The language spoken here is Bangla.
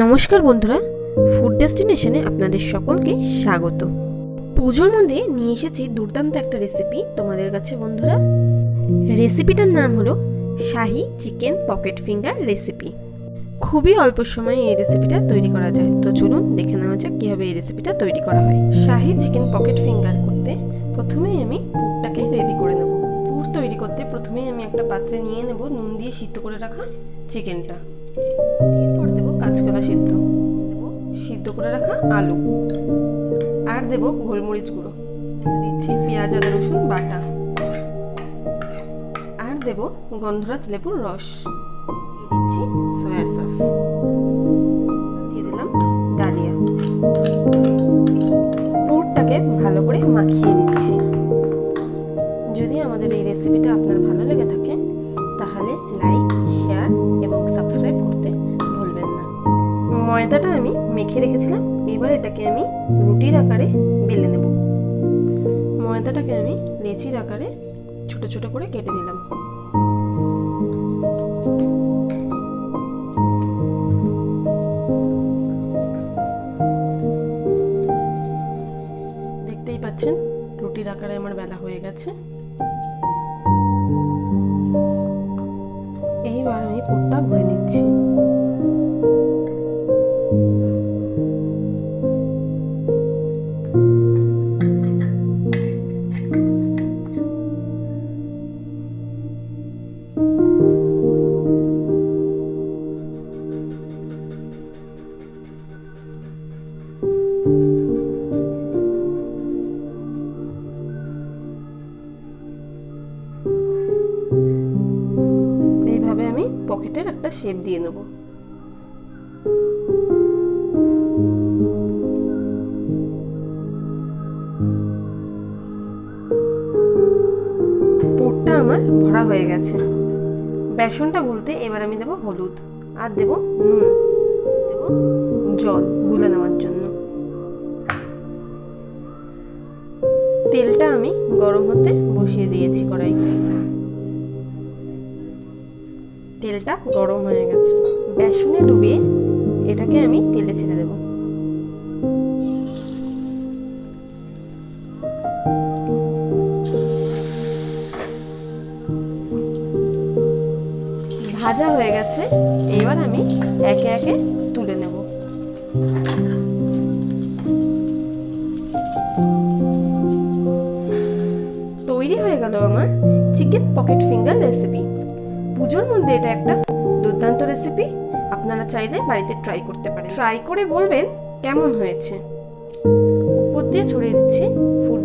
নমস্কার বন্ধুরা, ফুড ডেস্টিনেশনে আপনাদের সকলকে স্বাগত। পুজোর মধ্যে নিয়ে এসেছি দুর্দান্ত একটা রেসিপি তোমাদের কাছে বন্ধুরা। রেসিপিটার নাম হলো শাহি চিকেন পকেট ফিঙ্গার রেসিপি। খুবই অল্প সময়ে এই রেসিপিটা তৈরি করা যায়। তো চলুন দেখে নেওয়া যাক কীভাবে এই রেসিপিটা তৈরি করা হয়। শাহি চিকেন পকেট ফিঙ্গার করতে প্রথমেই আমি পুরটাকে রেডি করে নেব। পুর তৈরি করতে প্রথমেই আমি একটা পাত্রে নিয়ে নেব নুন দিয়ে সিদ্ধ করে রাখা চিকেনটা। এরপর দেবো কাঁচকলা সিদ্ধ, দেবো সিদ্ধ করে রাখা আলু, আর দেবো গোলমরিচ গুঁড়ো, দিচ্ছি পেঁয়াজ আদা রসুন বাটা, আর দেবো গন্ধরাজ লেবুর রস, দিচ্ছি সয়া সস, দিয়ে দিলাম ডালিয়া। পুরটাকে ভালো করে মাখিয়ে নিচ্ছি। যদি আমাদের এই রেসিপিটা আপনার ভালো লেগে থাকে তাহলে লাইক, শেয়ার এবং সাবস্ক্রাইব করতে ভুলবেন না। ময়দাটা আমি মেখে রেখেছিলাম, এবার এটাকে আমি রুটির আকারে বেলে নেব। ময়দাটাকে আমি লেচির আকারে ছোট ছোট করে কেটে নিলাম। দেখতেই পাচ্ছেন রুটির আকারে আমার বেলা হয়ে গেছে। এইবার আমি পুরটা ভরে নিচ্ছি। এইভাবে আমি পকেটের একটা শেপ দিয়ে নেব। পুরটা আমার ভরা হয়ে গেছে। বেসনটা গুলতে এবার আমি দেব হলুদ, আর দেব নুন, দেব জল গুলে নেওয়ার জন্য। তেলটা আমি গরম হতে বসিয়ে দিয়েছি কড়াইতে। তেলটা গরম হয়ে গেছে। বেসনে ডুবিয়ে এটাকে আমি তেলে ছেড়ে দেব। ভাজা হয়ে গেছে, এবার আমি একে একে তুলে নেব। তৈরি হয়ে গেল আমার চিকেন পকেট ফিঙ্গার রেসিপি। পুজোর মধ্যে এটা একটা দুর্দান্ত রেসিপি। আপনারা চাইলে বাড়িতে ট্রাই করতে পারেন। ট্রাই করে বলবেন কেমন হয়েছে। উপর দিয়ে ছড়িয়ে দিচ্ছি ফুড